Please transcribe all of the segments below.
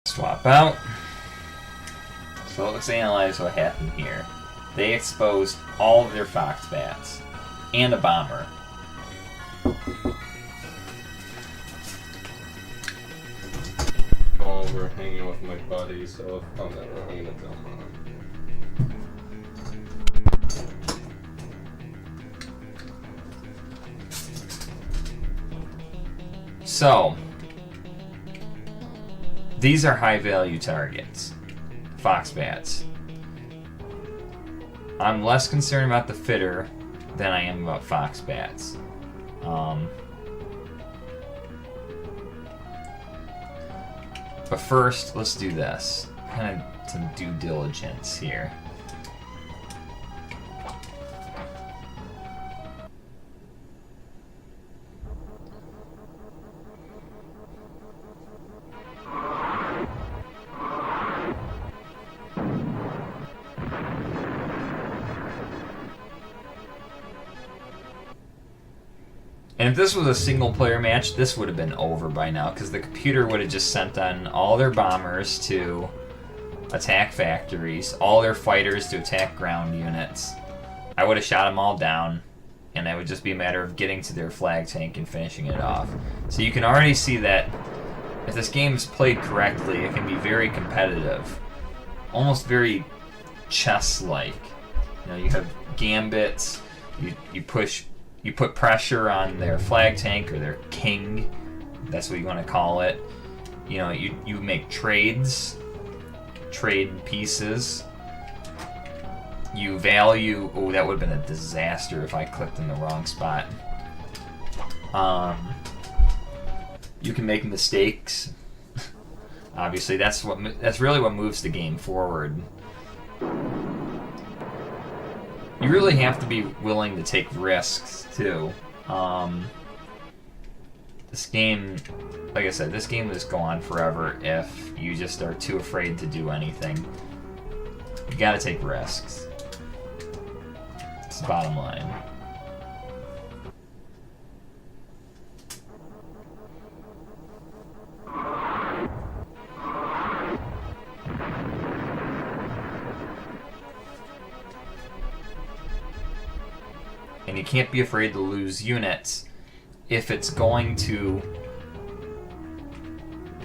Swap out. So let's analyze what happened here. They exposed all of their fox bats and a bomber. Over hanging with my buddy, so if I'm not wrong, I'm gonna film on him. So, these are high value targets. Fox bats. I'm less concerned about the fitter than I am about fox bats. But first, let's do this. Kind of some due diligence here. And if this was a single player match, this would have been over by now, because the computer would have just sent on all their bombers to attack factories, all their fighters to attack ground units. I would have shot them all down, and it would just be a matter of getting to their flag tank and finishing it off. So you can already see that if this game is played correctly, it can be very competitive. Almost very chess-like. You know, you have gambits, you put pressure on their flag tank or their king. That's what you want to call it. You know, you make trades, trade pieces. You value. Oh, that would have been a disaster if I clicked in the wrong spot. You can make mistakes. Obviously, that's really what moves the game forward. You really have to be willing to take risks, too. This game, like I said, this game will just go on forever if you just are too afraid to do anything. You gotta take risks. It's the bottom line. And you can't be afraid to lose units if it's going to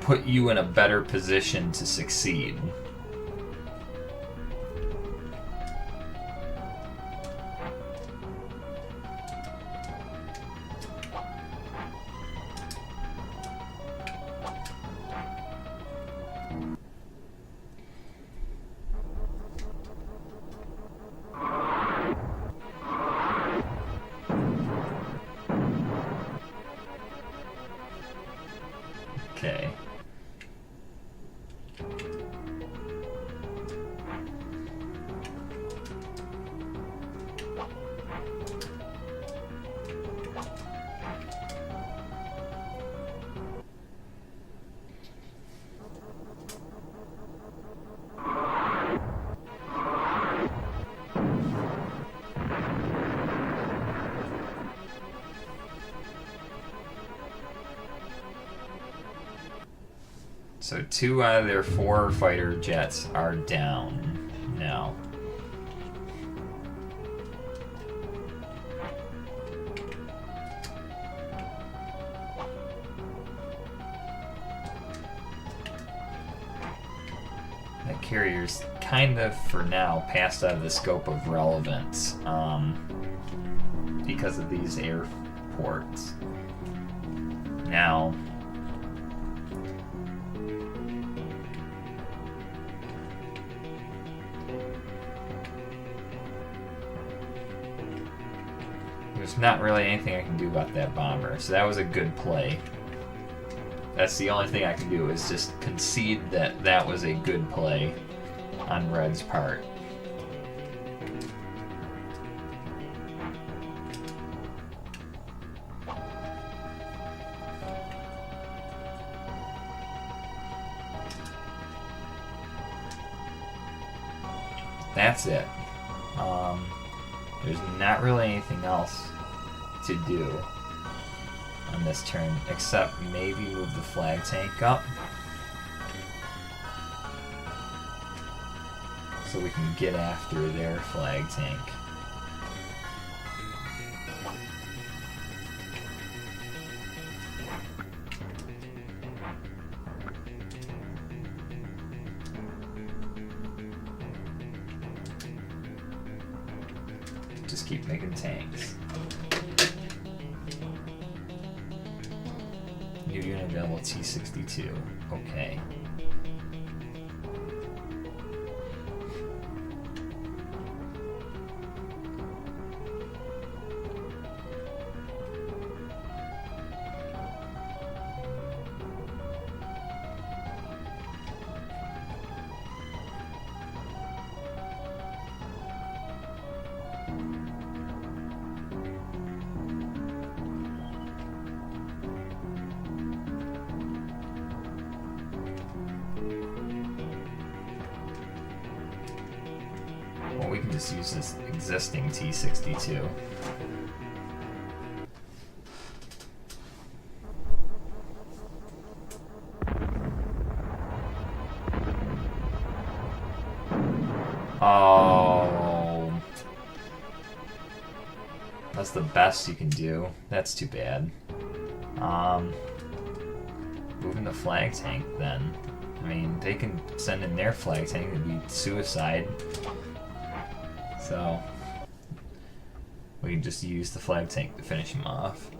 put you in a better position to succeed. Okay. So 2 out of their 4 fighter jets are down now. That carrier's kind of, for now, passed out of the scope of relevance because of these airports. Now, there's not really anything I can do about that bomber, so that was a good play. That's the only thing I can do, is just concede that that was a good play on Red's part. That's it. There's not really anything else to do on this turn, except maybe move the flag tank up. so we can get after their flag tank. Just keep making tanks. New unit available T-62. Okay. Well, we can just use this existing T-62. Oh, that's the best you can do. That's too bad. Moving the flag tank then. I mean, they can send in their flag tank, it'd be suicide. So we can just use the flag tank to finish him off.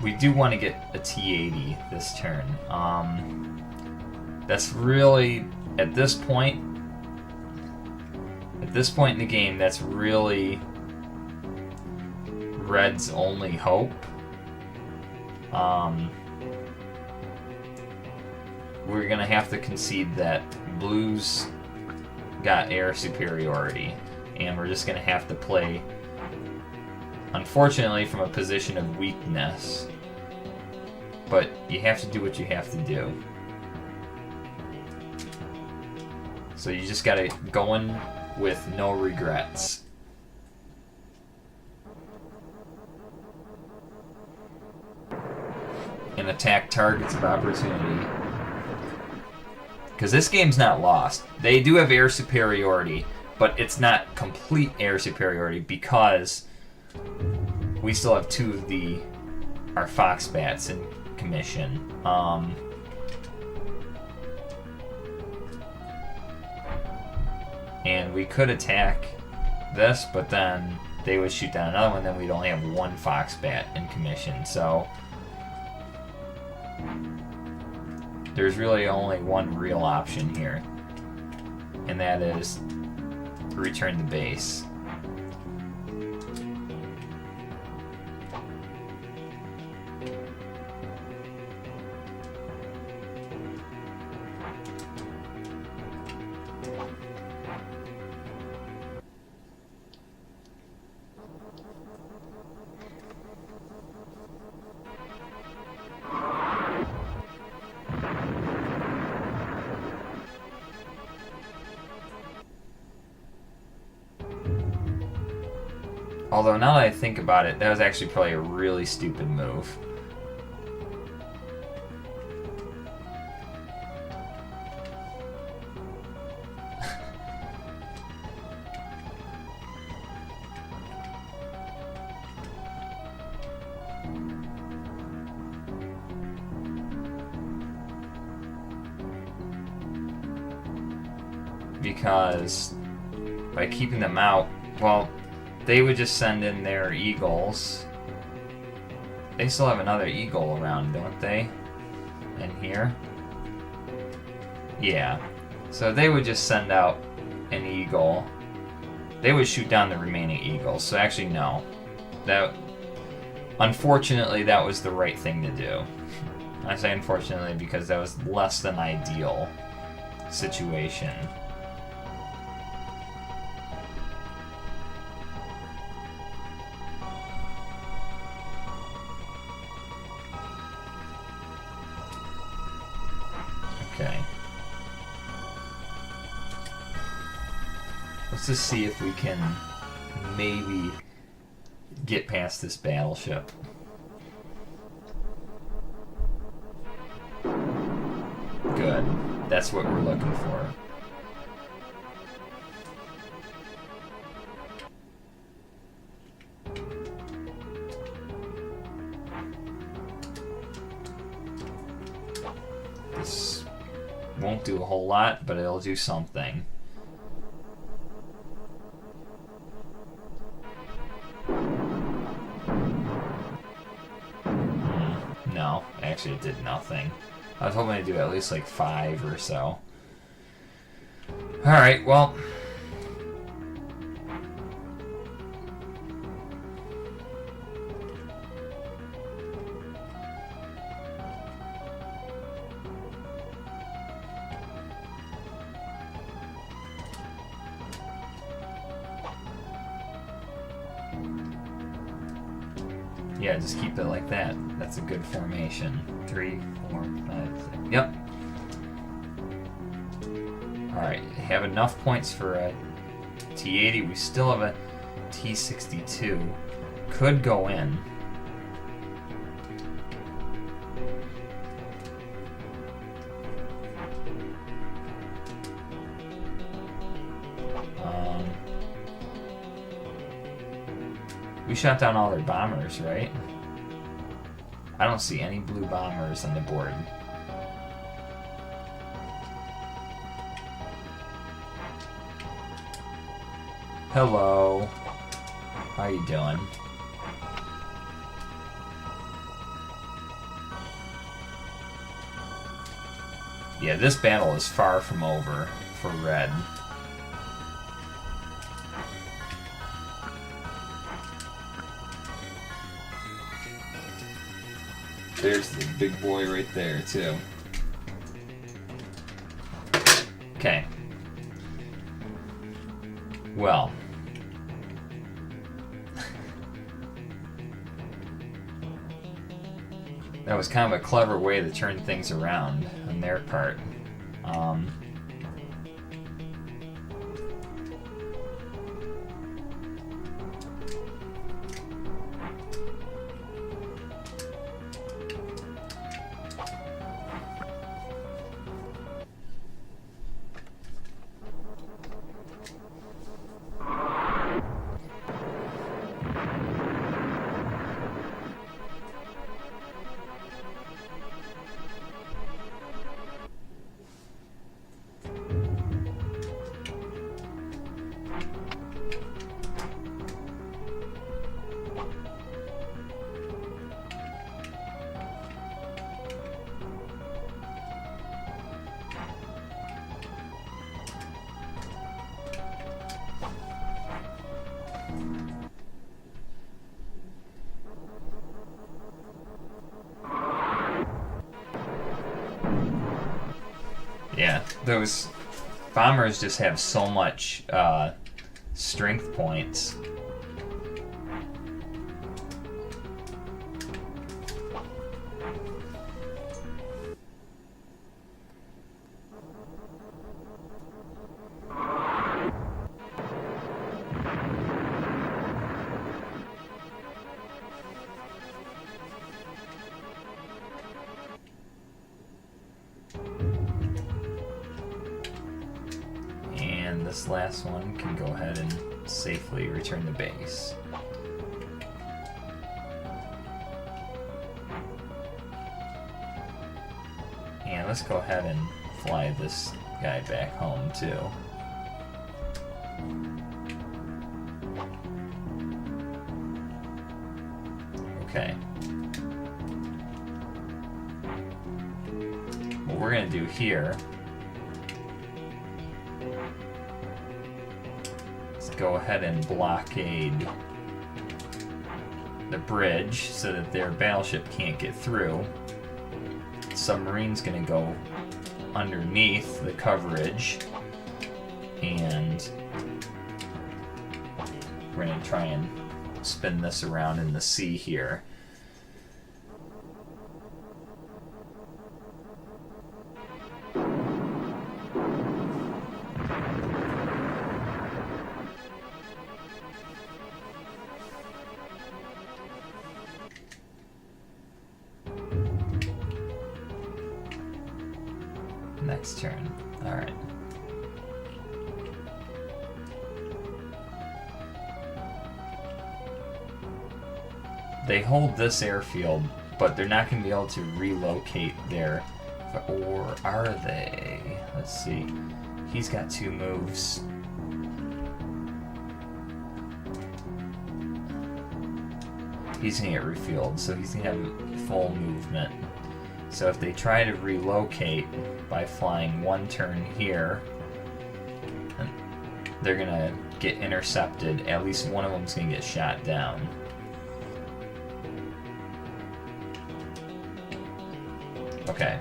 We do want to get a T-80 this turn. That's really, at this point in the game, that's really Red's only hope. We're gonna have to concede that Blue's got air superiority, and we're just gonna have to play, unfortunately, from a position of weakness. But you have to do what you have to do. So you just gotta go in with no regrets. And attack targets of opportunity. Because this game's not lost. They do have air superiority, but it's not complete air superiority because we still have two of our Fox Bats in commission. And we could attack this, but then they would shoot down another one, then we'd only have one Fox Bat in commission. So there's really only one real option here, and that is return to base. Although, now that I think about it, that was actually probably a really stupid move. Because by keeping them out, well, they would just send in their eagles. They still have another eagle around, don't they? In here? Yeah. So they would just send out an eagle. They would shoot down the remaining eagles. So actually, no. Unfortunately, that was the right thing to do. I say unfortunately because that was less than ideal situation. Okay. Let's just see if we can maybe get past this battleship. Good. That's what we're looking for. This won't do a whole lot, but it'll do something. No, actually it did nothing. I was hoping to do at least like 5 or so. Alright, well. Yeah, just keep it like that. That's a good formation. 3, 4, 5, 6. Yep. Alright, have enough points for a T-80. We still have a T-62. Could go in. We shot down all their bombers, right? I don't see any blue bombers on the board. Hello. How you doing? Yeah, this battle is far from over for red. There's the big boy right there, too. Okay. Well. That was kind of a clever way to turn things around on their part. Yeah, those bombers just have so much strength points. This last one can go ahead and safely return to base. And let's go ahead and fly this guy back home too. Okay. What we're gonna do here, go ahead and blockade the bridge so that their battleship can't get through. The submarine's gonna go underneath the coverage, and we're gonna try and spin this around in the sea here. Next turn. Alright. They hold this airfield, but they're not going to be able to relocate there. Or are they? Let's see. He's got 2 moves. He's going to get refueled, so he's going to have full movement. So if they try to relocate by flying 1 turn here, they're going to get intercepted. At least one of them's going to get shot down. Okay.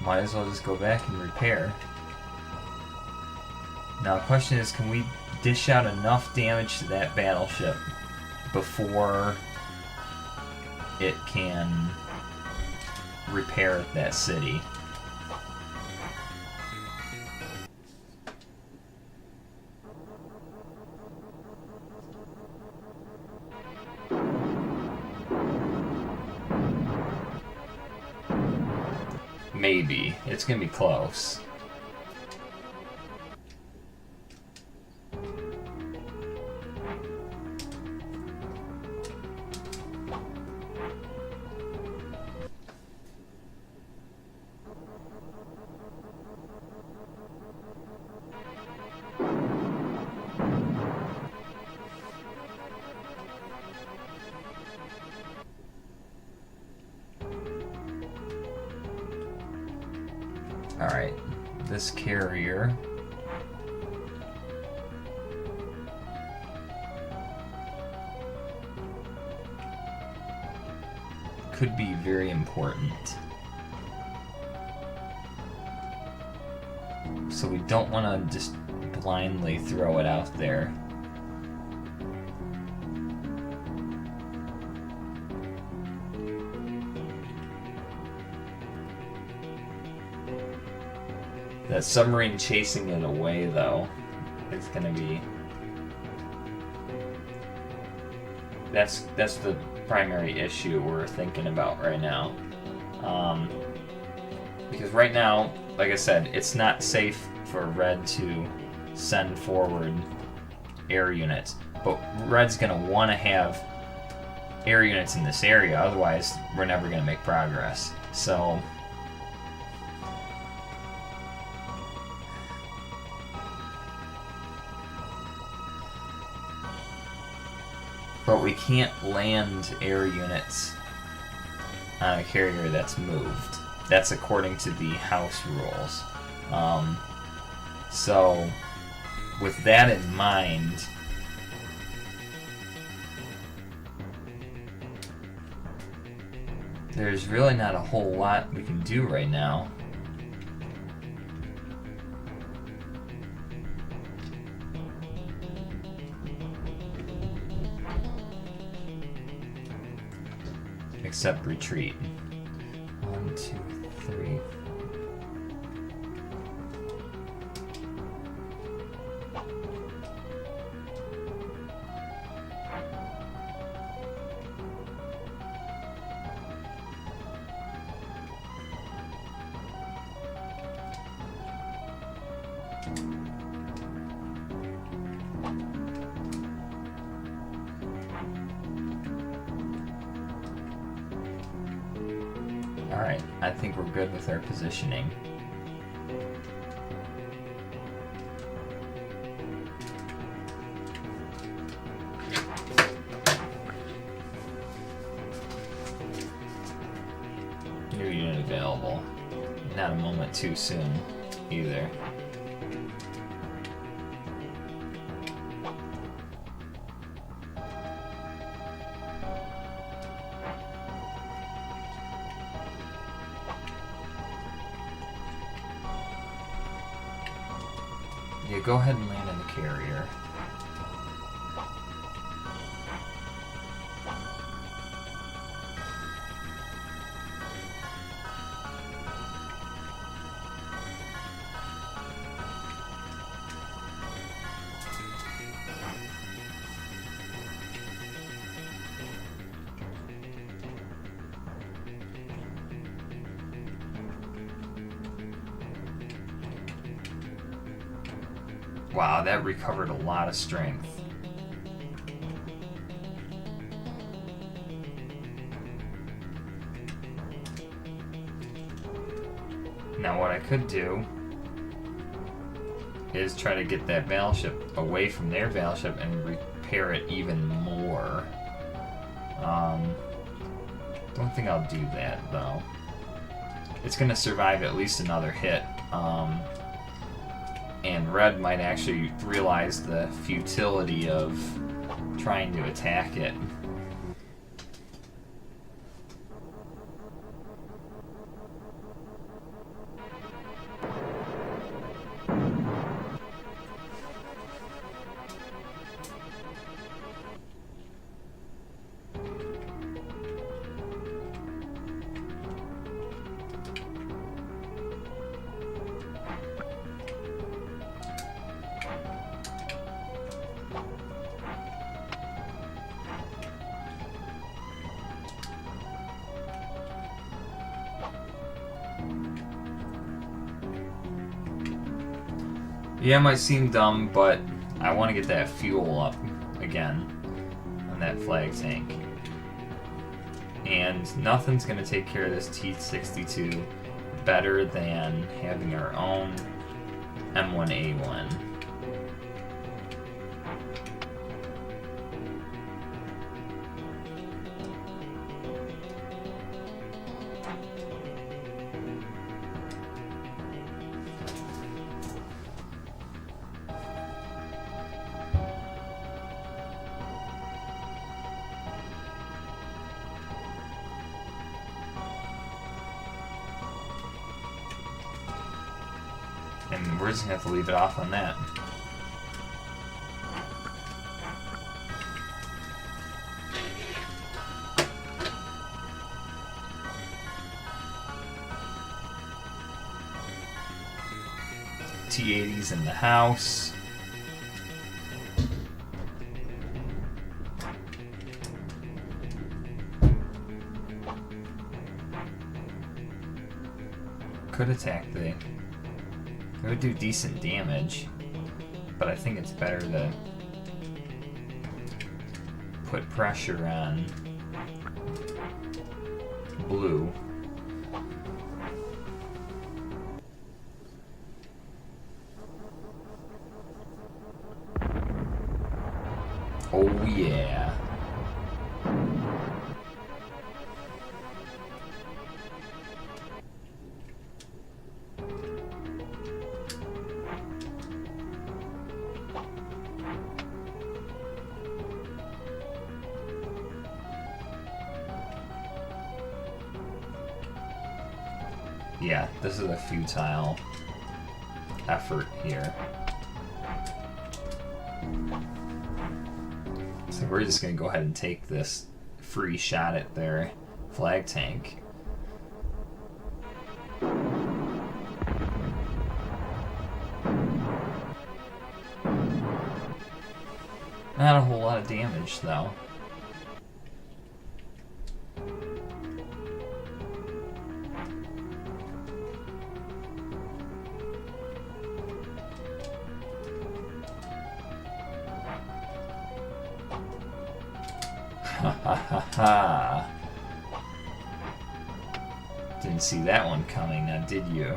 Might as well just go back and repair. Now the question is, can we dish out enough damage to that battleship before it can repair that city? Maybe. It's gonna be close. Alright, this carrier could be very important. So we don't want to just blindly throw it out there. That submarine chasing it away, though, it's gonna be... That's the primary issue we're thinking about right now. Because right now, like I said, it's not safe for Red to send forward air units. But Red's gonna want to have air units in this area, otherwise we're never gonna make progress. So... But we can't land air units on a carrier that's moved. That's according to the house rules. So, with that in mind, there's really not a whole lot we can do right now. Except retreat. 1, 2, 3. Alright, I think we're good with our positioning. New unit available. Not a moment too soon, either. Yeah, go ahead and land in the carrier. Wow, that recovered a lot of strength. Now what I could do is try to get that battleship away from their battleship and repair it even more. Don't think I'll do that, though. It's going to survive at least another hit. And Red might actually realize the futility of trying to attack it. Yeah, it might seem dumb, but I want to get that fuel up again on that flag tank. And nothing's going to take care of this T-62 better than having our own M1A1. And we're just going to have to leave it off on that. T-80's in the house. Could attack the... It would do decent damage, but I think it's better to put pressure on blue. Oh yeah. Yeah, this is a futile effort here. So we're just going to go ahead and take this free shot at their flag tank. Not a whole lot of damage, though. Ha ha ha ha. Didn't see that one coming, now did you?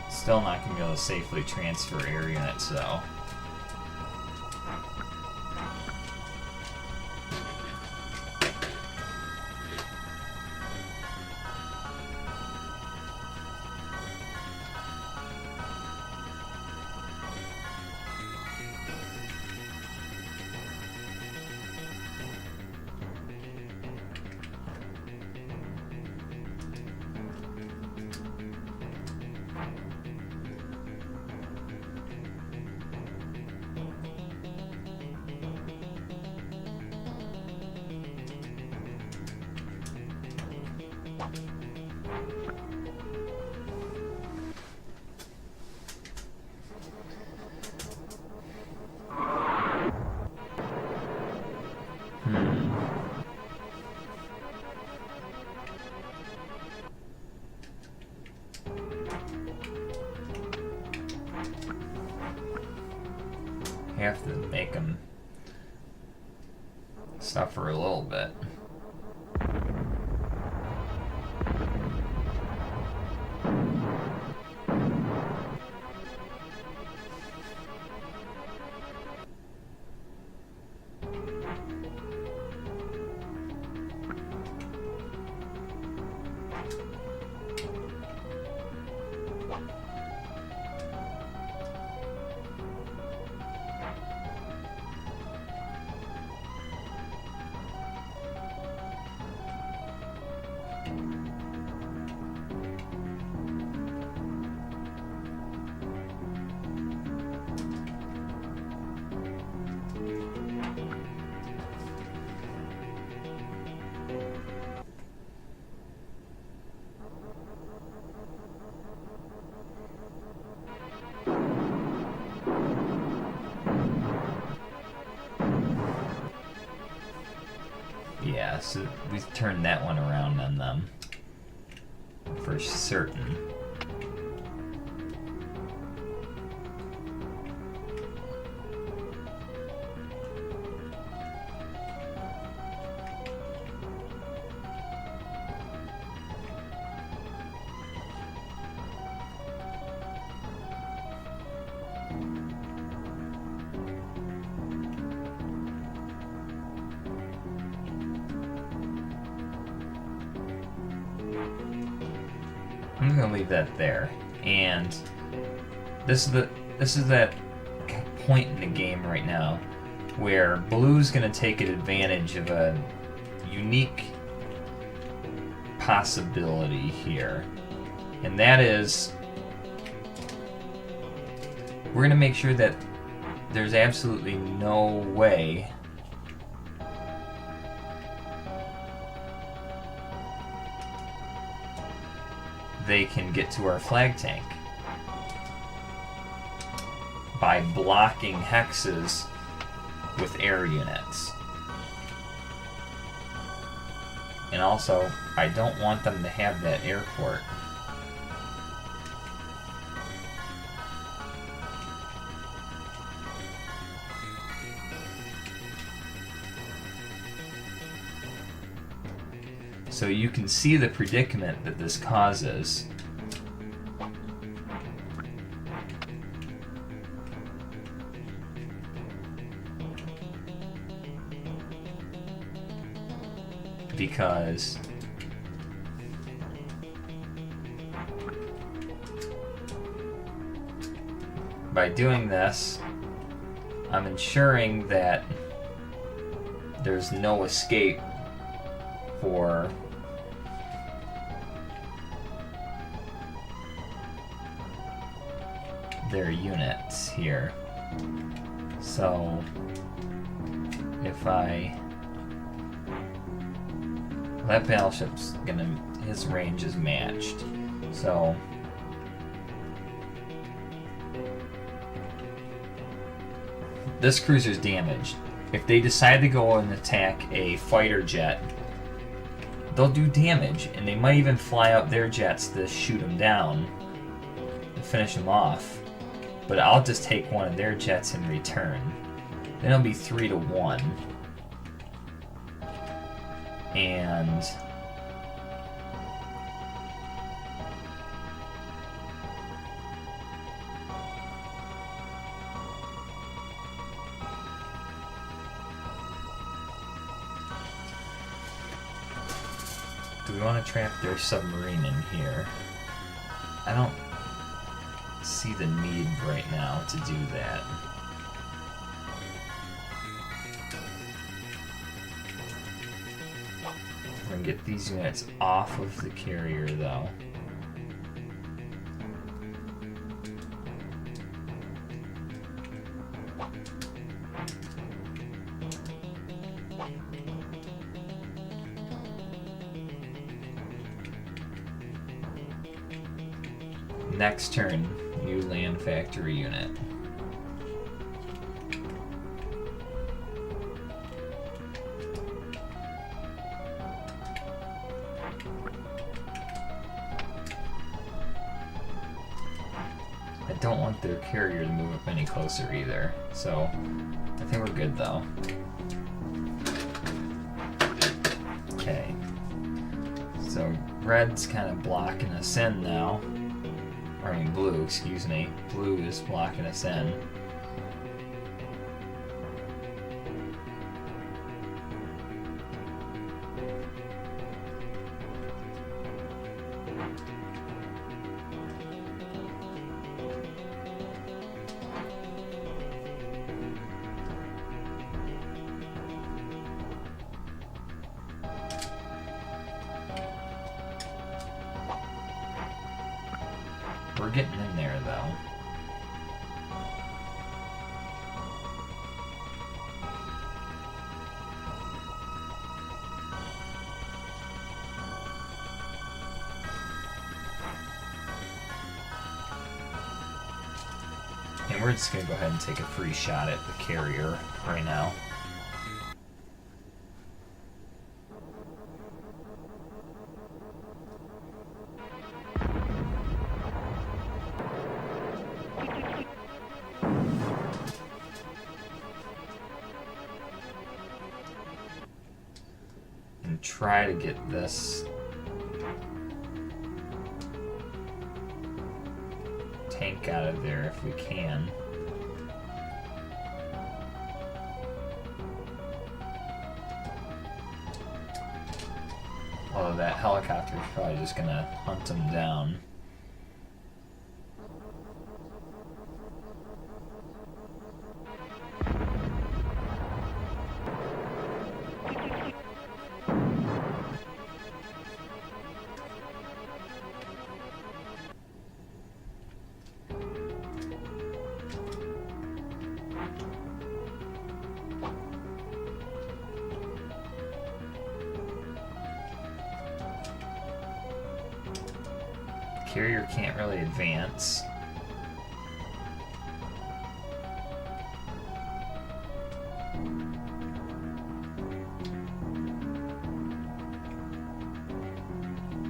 Still not going to be able to safely transfer air units, though. Have to make them suffer a little bit. Yeah, so we turned that one around on them for certain. I'm gonna leave that there, and this is that point in the game right now where Blue's gonna take advantage of a unique possibility here, and that is we're gonna make sure that there's absolutely no way they can get to our flag tank by blocking hexes with air units. And also, I don't want them to have that airport. So you can see the predicament that this causes. Because by doing this, I'm ensuring that there's no escape for their units here. So if that battleship's gonna, his range is matched. So this cruiser's damaged. If they decide to go and attack a fighter jet, they'll do damage, and they might even fly out their jets to shoot them down and finish them off. But I'll just take one of their jets in return. Then it'll be 3-1. And do we want to trap their submarine in here? I don't see the need right now to do that. We're gonna get these units off of the carrier though. Next turn, new land factory unit. I don't want their carrier to move up any closer either, so I think we're good though. Okay. So red's kind of blocking us in now. Or I mean blue, excuse me. Blue is blocking us in. We're getting in there, though. And we're just going to go ahead and take a free shot at the carrier right now. Try to get this tank out of there if we can. Although that helicopter is probably just gonna hunt them down. Carrier can't really advance.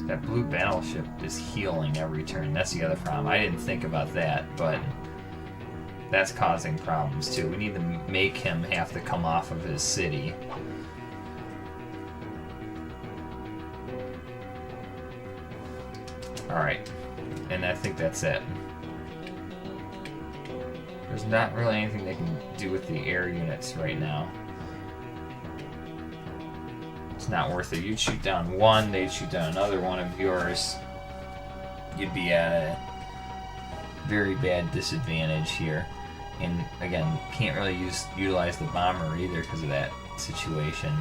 That blue battleship is healing every turn. That's the other problem. I didn't think about that, but that's causing problems too. We need to make him have to come off of his city. Alright, and I think that's it. There's not really anything they can do with the air units right now. It's not worth it. You'd shoot down one, they'd shoot down another one of yours. You'd be at a very bad disadvantage here. And again, can't really utilize the bomber either because of that situation.